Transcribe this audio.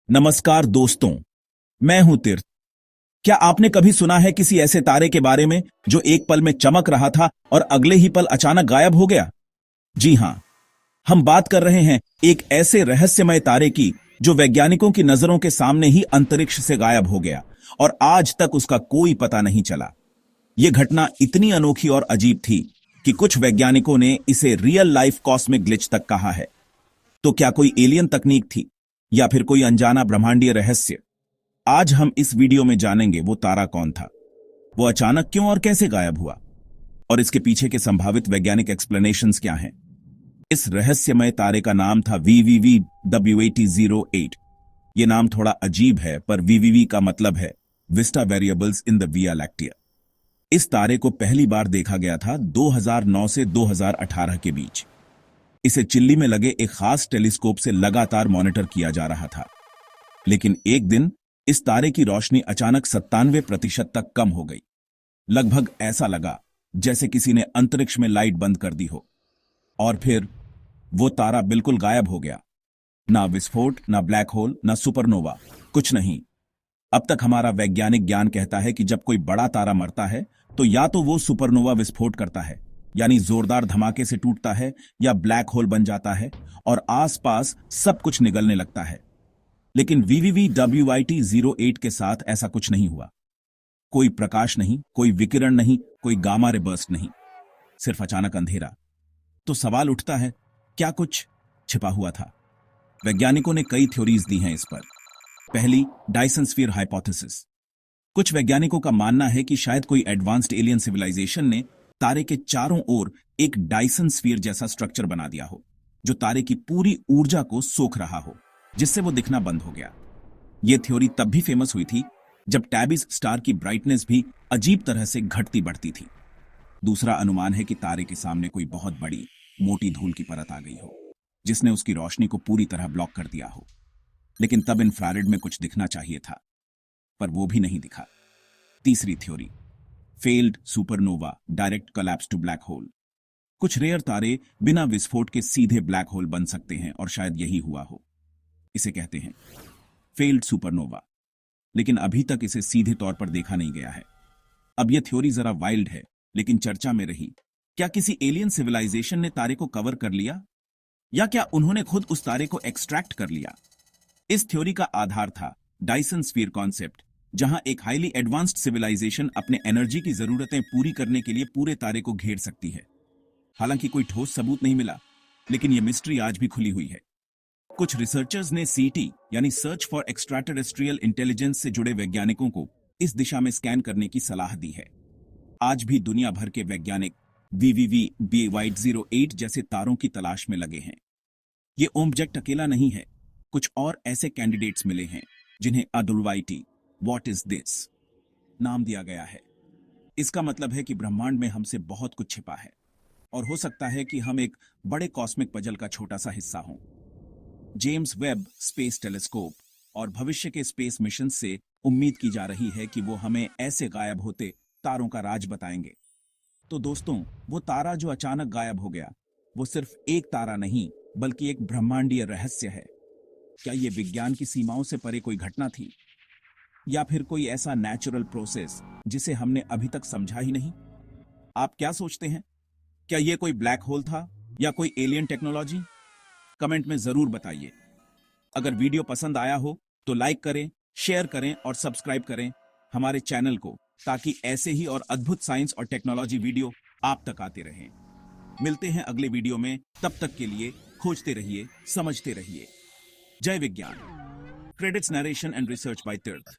नमस्कार दोस्तों, मैं हूं तीर्थ। क्या आपने कभी सुना है किसी ऐसे तारे के बारे में जो एक पल में चमक रहा था और अगले ही पल अचानक गायब हो गया? जी हां, हम बात कर रहे हैं एक ऐसे रहस्यमय तारे की जो वैज्ञानिकों की नजरों के सामने ही अंतरिक्ष से गायब हो गया और आज तक उसका कोई पता नहीं चला। यह घटना इतनी अनोखी और अजीब थी कि कुछ वैज्ञानिकों ने इसे रियल लाइफ कॉस्मिक ग्लिच तक कहा है। तो क्या कोई एलियन तकनीक थी या फिर कोई अनजाना ब्रह्मांडीय रहस्य? आज हम इस वीडियो में जानेंगे वो तारा कौन था, वो अचानक क्यों और कैसे गायब हुआ, और इसके पीछे के संभावित वैज्ञानिक एक्सप्लेनेशंस क्या हैं। इस रहस्यमय तारे का नाम था VVV W8008। ये नाम थोड़ा अजीब है, पर VVV का मतलब है विस्टा वेरिएबल्स इन द विया लैक्टिया। इस तारे को पहली बार देखा गया था 2009 से 2018 के बीच। इसे चिल्ली में लगे एक खास टेलीस्कोप से लगातार मॉनिटर किया जा रहा था, लेकिन एक दिन इस तारे की रोशनी अचानक 97% तक कम हो गई। लगभग ऐसा लगा जैसे किसी ने अंतरिक्ष में लाइट बंद कर दी हो। और फिर वो तारा बिल्कुल गायब हो गया। ना विस्फोट, ना ब्लैक होल, ना सुपरनोवा, कुछ नहीं। अब तक हमारा वैज्ञानिक ज्ञान कहता है कि जब कोई बड़ा तारा मरता है तो या तो वो सुपरनोवा विस्फोट करता है, यानी जोरदार धमाके से टूटता है, या ब्लैक होल बन जाता है और आसपास सब कुछ निगलने लगता है। लेकिन VVV WIT08 के साथ ऐसा कुछ नहीं हुआ। कोई प्रकाश नहीं, कोई विकिरण नहीं, कोई गामा रे बर्स्ट नहीं, सिर्फ अचानक अंधेरा। तो सवाल उठता है, क्या कुछ छिपा हुआ था? वैज्ञानिकों ने कई थ्योरीज दी हैं इस पर। पहली, डायसन स्फीयर हाइपोथेसिस। कुछ वैज्ञानिकों का मानना है कि शायद कोई एडवांस्ड एलियन सिविलाइजेशन ने तारे के चारों ओर एक डायसन स्फीयर जैसा स्ट्रक्चर बना दिया हो, जो तारे की पूरी ऊर्जा को सोख रहा हो, जिससे वो दिखना बंद हो गया। यह थ्योरी तब भी फेमस हुई थी जब टैबिस स्टार की ब्राइटनेस भी अजीब तरह से घटती बढ़ती थी। दूसरा अनुमान है कि तारे के सामने कोई बहुत बड़ी मोटी धूल की परत आ गई हो, जिसने उसकी रोशनी को पूरी तरह ब्लॉक कर दिया हो। लेकिन तब इंफ्रारेड में कुछ दिखना चाहिए था, पर वो भी नहीं दिखा। तीसरी theory, failed supernova direct collapse to black hole. कुछ रेयर तारे बिना विस्फोट के सीधे ब्लैक होल बन सकते हैं और शायद यही हुआ हो। इसे कहते हैं फेल्ड सुपरनोवा, लेकिन अभी तक इसे सीधे तौर पर देखा नहीं गया है। अब यह थ्योरी जरा वाइल्ड है, लेकिन चर्चा में रही। क्या किसी एलियन सिविलाइजेशन ने तारे को कवर कर लिया, या क्या उन्होंने खुद उस तारे को एक्सट्रैक्ट कर लिया? इस थ्योरी का आधार था डायसन स्फीयर कॉन्सेप्ट, जहां एक हाईली एडवांस्ड सिविलाइजेशन अपने एनर्जी की जरूरतें पूरी करने के लिए पूरे तारे को घेर सकती है। हालांकि कोई ठोस सबूत नहीं मिला, लेकिन यह मिस्ट्री आज भी खुली हुई है। कुछ रिसर्चर्स ने CT यानी सर्च फॉर एक्स्ट्राटेरेस्ट्रियल इंटेलिजेंस से जुड़े वैज्ञानिकों को इस दिशा में स्कैन करने की सलाह दी है। आज भी दुनिया भर के वैज्ञानिक VVV B08 जैसे तारों की तलाश में लगे हैं। ये ऑब्जेक्ट अकेला नहीं है, कुछ और ऐसे कैंडिडेट्स मिले हैं जिन्हें अदुलवाइटी व्हाट इज दिस नाम दिया गया है। इसका मतलब है कि ब्रह्मांड में हमसे बहुत कुछ छिपा है, और हो सकता है कि हम एक बड़े कॉस्मिक पजल का छोटा सा हिस्सा हों। जेम्स वेब स्पेस टेलीस्कोप और भविष्य के स्पेस मिशन से उम्मीद की जा रही है कि वो हमें ऐसे गायब होते तारों का राज बताएंगे। तो दोस्तों, वो तारा जो अचानक गायब हो गया, वो सिर्फ एक तारा नहीं, बल्कि एक ब्रह्मांडीय रहस्य है। क्या ये विज्ञान की सीमाओं से परे कोई घटना थी, या फिर कोई ऐसा नेचुरल प्रोसेस जिसे हमने अभी तक समझा ही नहीं? आप क्या सोचते हैं? क्या यह कोई ब्लैक होल था या कोई एलियन टेक्नोलॉजी? कमेंट में जरूर बताइए। अगर वीडियो पसंद आया हो तो लाइक करें, शेयर करें और सब्सक्राइब करें हमारे चैनल को, ताकि ऐसे ही और अद्भुत साइंस और टेक्नोलॉजी वीडियो आप तक आते रहें। मिलते हैं अगले वीडियो में, तब तक के लिए खोजते रहिए, समझते रहिए। जय विज्ञान। Credits, narration and research by तीर्थ।